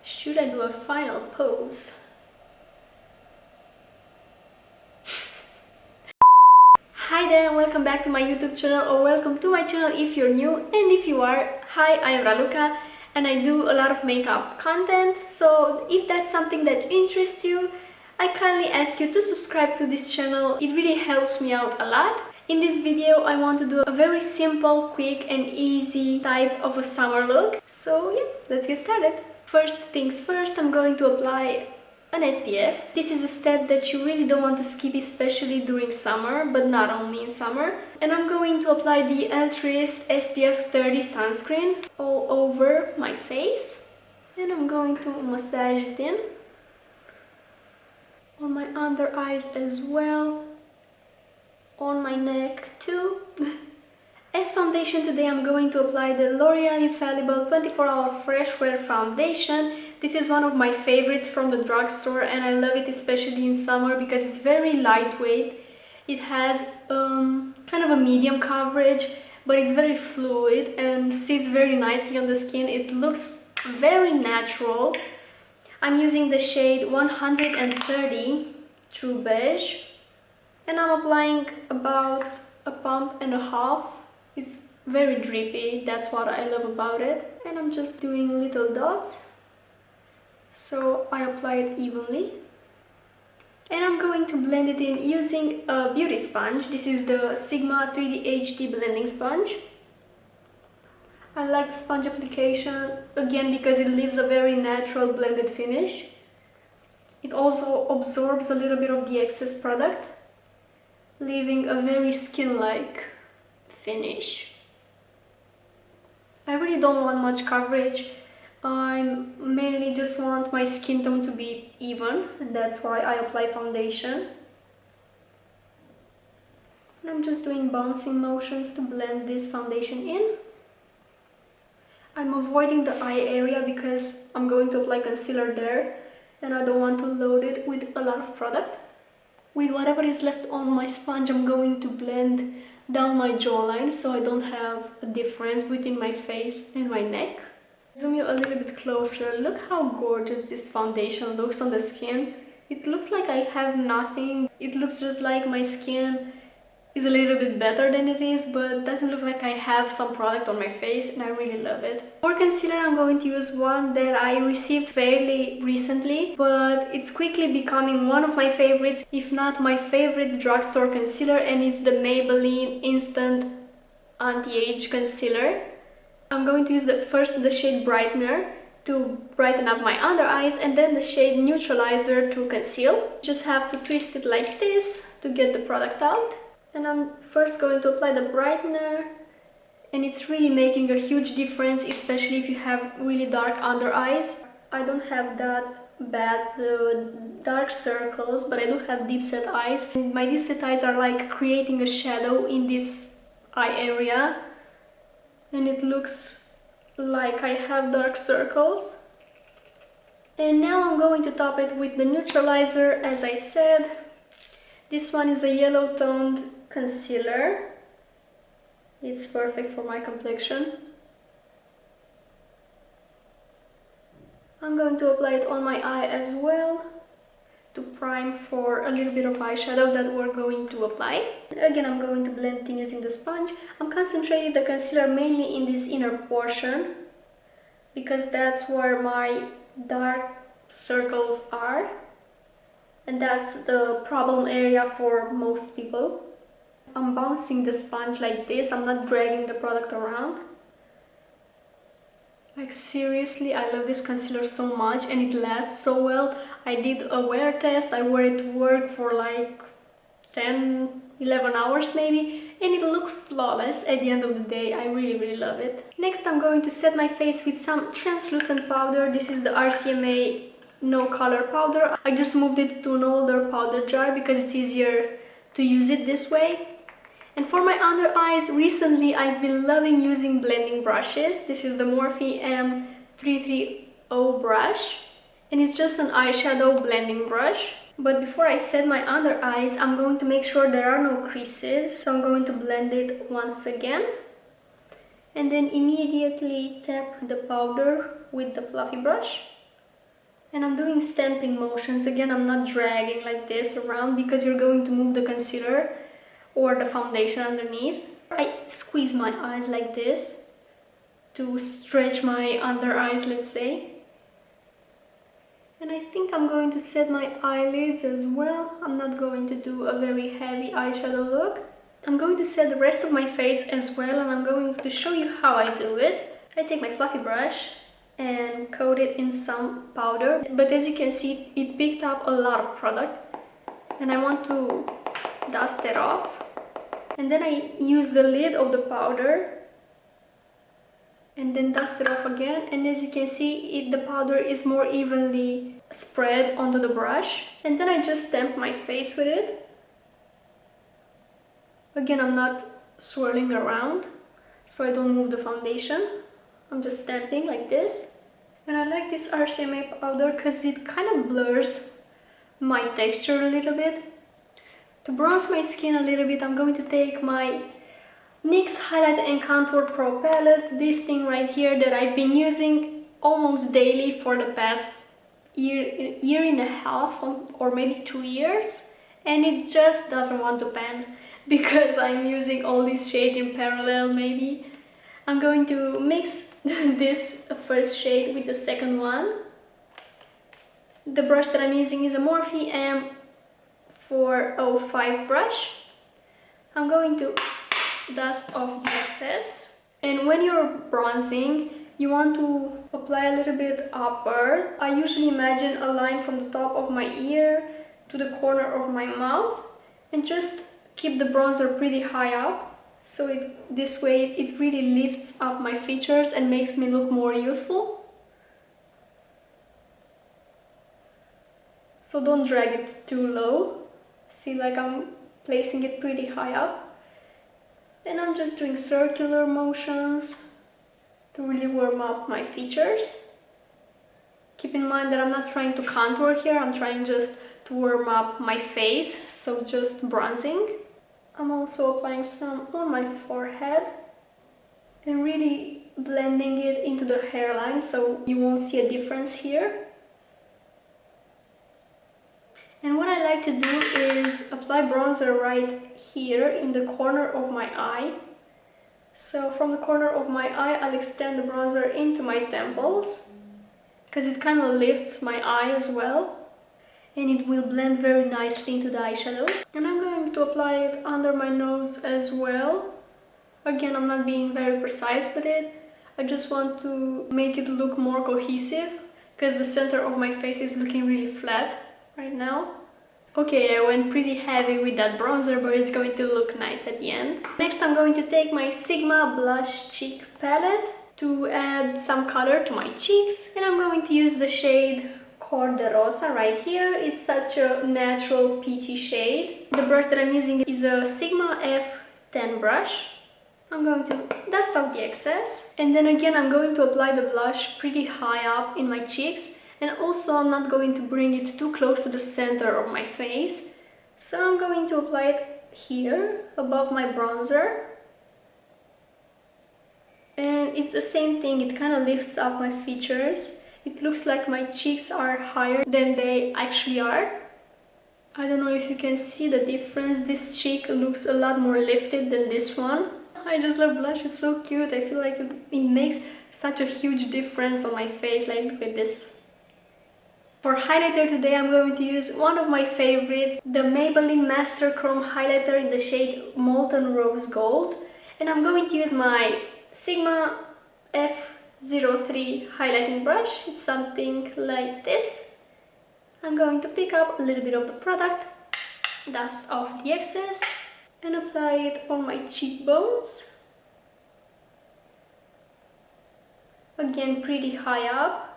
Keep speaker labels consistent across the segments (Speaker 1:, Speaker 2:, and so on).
Speaker 1: Should I do a final pose? Hi there and welcome back to my YouTube channel, or welcome to my channel if you're new, and if you are, hi, I am Raluca and I do a lot of makeup content, so if that's something that interests you, I kindly ask you to subscribe to this channel. It really helps me out a lot. In this video I want to do a very simple, quick and easy type of a summer look. So yeah, let's get started. First things first, I'm going to apply an SPF. This is a step that you really don't want to skip, especially during summer, but not only in summer. And I'm going to apply the Altruist SPF30 sunscreen all over my face. And I'm going to massage it in on my under eyes as well, on my neck too. As foundation today, I'm going to apply the L'Oreal Infallible 24-Hour Fresh Wear Foundation. This is one of my favorites from the drugstore and I love it especially in summer because it's very lightweight. It has kind of a medium coverage, but it's very fluid and sits very nicely on the skin. It looks very natural. I'm using the shade 130 True Beige and I'm applying about a pump and a half. It's very drippy, that's what I love about it. And I'm just doing little dots, so I apply it evenly. And I'm going to blend it in using a beauty sponge. This is the Sigma 3D HD blending sponge. I like the sponge application, again, because it leaves a very natural blended finish. It also absorbs a little bit of the excess product, leaving a very skin-like finish. I really don't want much coverage. I mainly just want my skin tone to be even, and that's why I apply foundation. And I'm just doing bouncing motions to blend this foundation in. I'm avoiding the eye area because I'm going to apply concealer there and I don't want to load it with a lot of product. With whatever is left on my sponge, I'm going to blend down my jawline so I don't have a difference between my face and my neck. Zoom you a little bit closer. Look how gorgeous this foundation looks on the skin. It looks like I have nothing. It looks just like my skin is a little bit better than it is, but doesn't look like I have some product on my face, and I really love it. For concealer, I'm going to use one that I received fairly recently, but it's quickly becoming one of my favorites, if not my favorite drugstore concealer, and it's the Maybelline Instant Anti Age concealer. I'm going to use first the shade Brightener to brighten up my under eyes, and then the shade Neutralizer to conceal. Just have to twist it like this to get the product out. And I'm first going to apply the brightener, and it's really making a huge difference, especially if you have really dark under eyes. I don't have that bad dark circles, but I do have deep set eyes. And my deep set eyes are like creating a shadow in this eye area, and it looks like I have dark circles. And now I'm going to top it with the neutralizer, as I said. This one is a yellow toned concealer. It's perfect for my complexion. I'm going to apply it on my eye as well to prime for a little bit of eyeshadow that we're going to apply. Again, I'm going to blend it in using the sponge. I'm concentrating the concealer mainly in this inner portion because that's where my dark circles are. And that's the problem area for most people. I'm bouncing the sponge like this, I'm not dragging the product around. Like seriously, I love this concealer so much and it lasts so well. I did a wear test, I wore it to work for like 10-11 hours maybe, and it looked flawless at the end of the day. I really love it. Next, I'm going to set my face with some translucent powder. This is the RCMA No Color powder. I just moved it to an older powder jar because it's easier to use it this way. And for my under eyes, recently I've been loving using blending brushes. This is the Morphe M330 brush, and it's just an eyeshadow blending brush. But before I set my under eyes, I'm going to make sure there are no creases, so I'm going to blend it once again. And then immediately tap the powder with the fluffy brush. And I'm doing stamping motions. Again, I'm not dragging like this around because you're going to move the concealer or the foundation underneath. I squeeze my eyes like this to stretch my under eyes, let's say. And I think I'm going to set my eyelids as well. I'm not going to do a very heavy eyeshadow look. I'm going to set the rest of my face as well, and I'm going to show you how I do it. I take my fluffy brush and coat it in some powder, but as you can see, it picked up a lot of product and I want to dust it off. And then I use the lid of the powder and then dust it off again, and as you can see, the powder is more evenly spread onto the brush. And then I just stamp my face with it. Again, I'm not swirling around so I don't move the foundation. I'm just stamping like this. And I like this RCMA powder because it kind of blurs my texture a little bit. To bronze my skin a little bit, I'm going to take my NYX Highlight and Contour Pro palette, this thing right here that I've been using almost daily for the past year and a half or maybe 2 years, and it just doesn't want to pan because I'm using all these shades in parallel. Maybe I'm going to mix this first shade with the second one. The brush that I'm using is a Morphe M405 brush. I'm going to dust off the excess, and when you're bronzing you want to apply a little bit upward. I usually imagine a line from the top of my ear to the corner of my mouth and just keep the bronzer pretty high up, so this way it really lifts up my features and makes me look more youthful. So don't drag it too low. See, like I'm placing it pretty high up. And I'm just doing circular motions to really warm up my features. Keep in mind that I'm not trying to contour here, I'm trying just to warm up my face, so just bronzing. I'm also applying some on my forehead and really blending it into the hairline so you won't see a difference here. And what I like to do is apply bronzer right here in the corner of my eye. So from the corner of my eye, I'll extend the bronzer into my temples because it kind of lifts my eye as well, and it will blend very nicely into the eyeshadow. And I'm going to apply it under my nose as well. Again, I'm not being very precise with it. I just want to make it look more cohesive because the center of my face is looking really flat right now. Okay, I went pretty heavy with that bronzer, but it's going to look nice at the end. Next, I'm going to take my Sigma Blush Cheek Palette to add some color to my cheeks, and I'm going to use the shade Cor de Rosa right here. It's such a natural peachy shade. The brush that I'm using is a Sigma F10 brush. I'm going to dust off the excess, and then again I'm going to apply the blush pretty high up in my cheeks. And also I'm not going to bring it too close to the center of my face. So I'm going to apply it here, above my bronzer. And it's the same thing, it kind of lifts up my features. It looks like my cheeks are higher than they actually are. I don't know if you can see the difference. This cheek looks a lot more lifted than this one. I just love blush, it's so cute. I feel like it makes such a huge difference on my face. Like, look at this. For highlighter today, I'm going to use one of my favorites, the Maybelline Masterchrome highlighter in the shade Molten Rose Gold. And I'm going to use my Sigma F03 highlighting brush. It's something like this. I'm going to pick up a little bit of the product, dust off the excess, and apply it on my cheekbones. Again, pretty high up.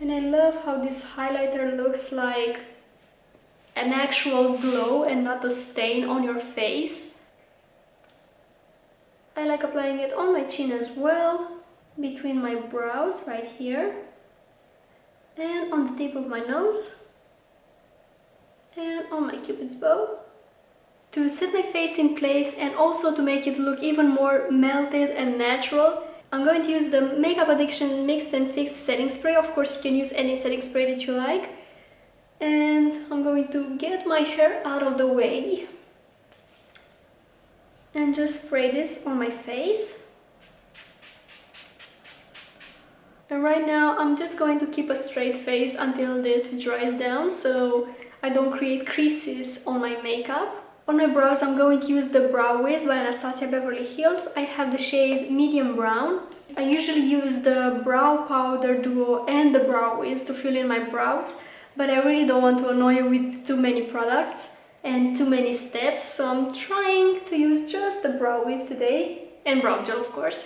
Speaker 1: And I love how this highlighter looks like an actual glow and not a stain on your face. I like applying it on my chin as well, between my brows right here, and on the tip of my nose, and on my cupid's bow. To set my face in place and also to make it look even more melted and natural, I'm going to use the Makeup Addiction Mixed and Fixed Setting Spray. Of course, you can use any setting spray that you like. And I'm going to get my hair out of the way and just spray this on my face. And right now I'm just going to keep a straight face until this dries down so I don't create creases on my makeup. On my brows I'm going to use the Brow Wiz by Anastasia Beverly Hills. I have the shade Medium Brown. I usually use the Brow Powder Duo and the Brow Wiz to fill in my brows, but I really don't want to annoy you with too many products and too many steps, so I'm trying to use just the Brow Wiz today, and brow gel of course.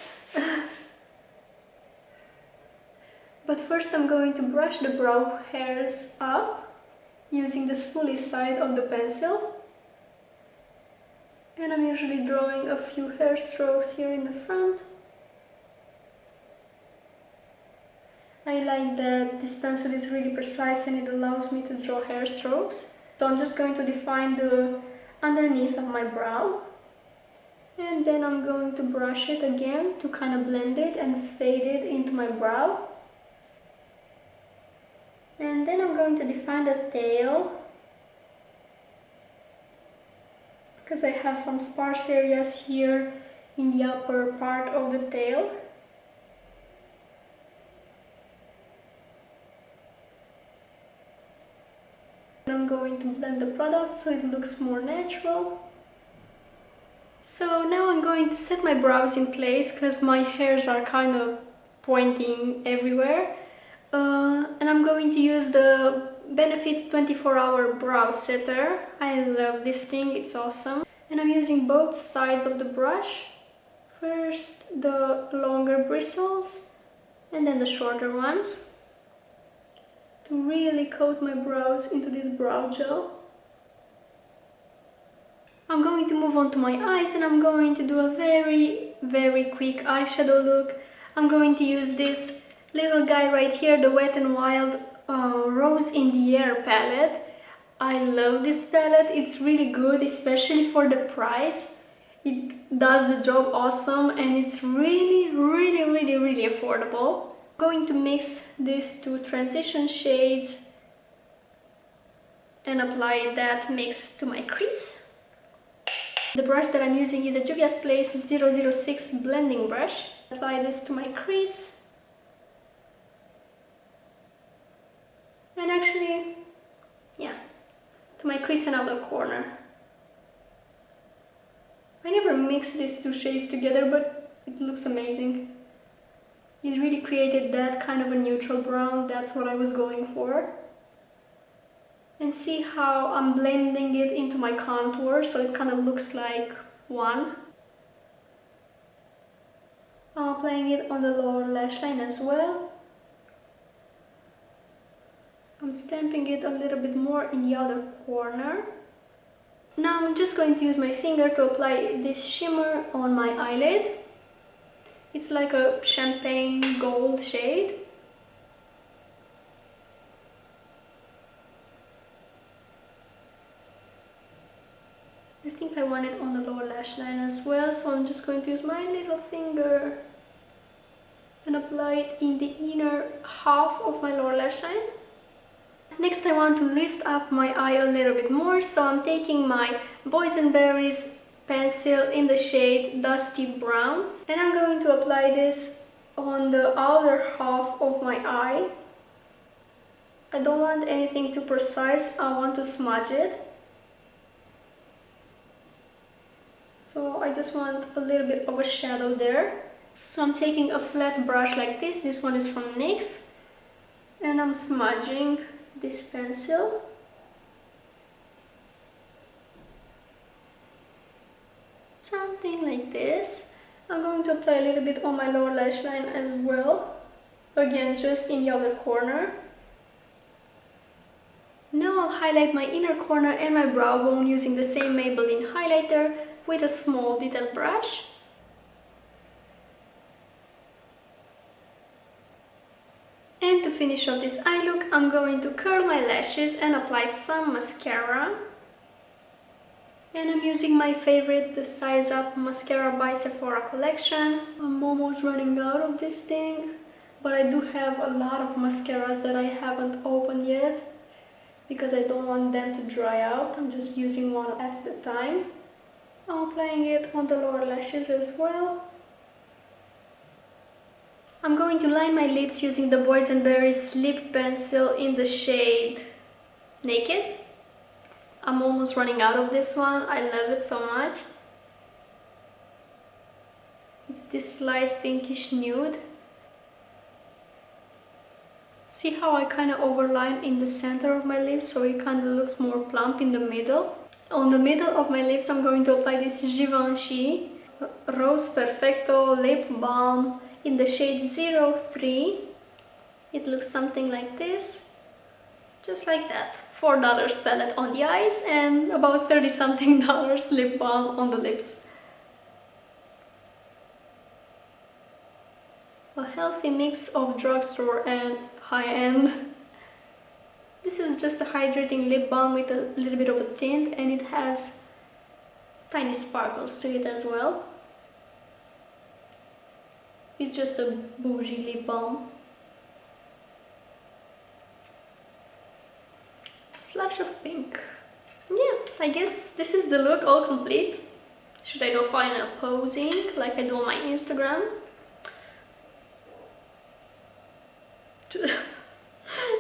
Speaker 1: But first I'm going to brush the brow hairs up using the spoolie side of the pencil. And I'm usually drawing a few hair strokes here in the front. I like that this pencil is really precise and it allows me to draw hair strokes. So I'm just going to define the underneath of my brow. And then I'm going to brush it again to kind of blend it and fade it into my brow. And then I'm going to define the tail, because I have some sparse areas here in the upper part of the tail. I'm going to blend the product so it looks more natural. So now I'm going to set my brows in place because my hairs are kind of pointing everywhere. And I'm going to use the Benefit 24-Hour Brow Setter. I love this thing, it's awesome. And I'm using both sides of the brush. First the longer bristles and then the shorter ones, to really coat my brows into this brow gel. I'm going to move on to my eyes and I'm going to do a very quick eyeshadow look. I'm going to use this little guy right here, the Wet n Wild Rose in the Air palette. I love this palette, it's really good, especially for the price. It does the job awesome and it's really affordable. I'm going to mix these two transition shades and apply that mix to my crease. The brush that I'm using is a Juvia's Place 006 blending brush. Apply this to my crease. And actually, yeah, to my crease and outer corner. I never mixed these two shades together, but it looks amazing. It really created that kind of a neutral brown, that's what I was going for. And see how I'm blending it into my contour, so it kind of looks like one. I'm applying it on the lower lash line as well. I'm stamping it a little bit more in the other corner. Now I'm just going to use my finger to apply this shimmer on my eyelid. It's like a champagne gold shade. I think I want it on the lower lash line as well, so I'm just going to use my little finger and apply it in the inner half of my lower lash line. Next I want to lift up my eye a little bit more, so I'm taking my Boysenberry's pencil in the shade Dusty Brown and I'm going to apply this on the outer half of my eye. I don't want anything too precise, I want to smudge it. So I just want a little bit of a shadow there. So I'm taking a flat brush like this one is from NYX, and I'm smudging this pencil. Something like this. I'm going to apply a little bit on my lower lash line as well. Again, just in the other corner. Now I'll highlight my inner corner and my brow bone using the same Maybelline highlighter with a small detail brush. And to finish off this eye look, I'm going to curl my lashes and apply some mascara. And I'm using my favorite, the Size Up Mascara by Sephora collection. I'm almost running out of this thing, but I do have a lot of mascaras that I haven't opened yet because I don't want them to dry out. I'm just using one at a time. I'm applying it on the lower lashes as well. I'm going to line my lips using the Boysenberry's lip pencil in the shade Naked. I'm almost running out of this one. I love it so much. It's this light pinkish nude. See how I kind of overline in the center of my lips so it kind of looks more plump in the middle. On the middle of my lips I'm going to apply this Givenchy Rose Perfecto lip balm in the shade 03. It looks something like this. Just like that. $4 palette on the eyes and about 30 something dollars lip balm on the lips. A healthy mix of drugstore and high-end. This is just a hydrating lip balm with a little bit of a tint, and it has tiny sparkles to it as well. It's just a bougie lip balm. Flash of pink. Yeah, I guess this is the look all complete. Should I do final posing like I do on my Instagram?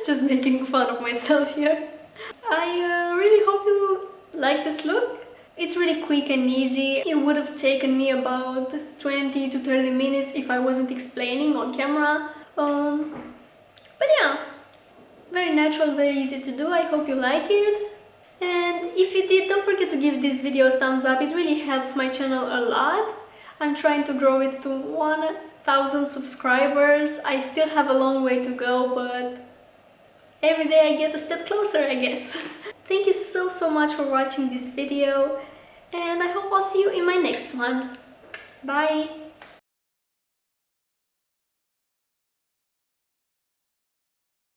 Speaker 1: Just making fun of myself here. I really hope you like this look. It's really quick and easy. It would have taken me about 20 to 30 minutes if I wasn't explaining on camera. But yeah, very natural, very easy to do. I hope you like it. And if you did, don't forget to give this video a thumbs up. It really helps my channel a lot. I'm trying to grow it to 1,000 subscribers. I still have a long way to go, but every day I get a step closer, I guess. Thank you so much for watching this video, and I hope I'll see you in my next one. Bye!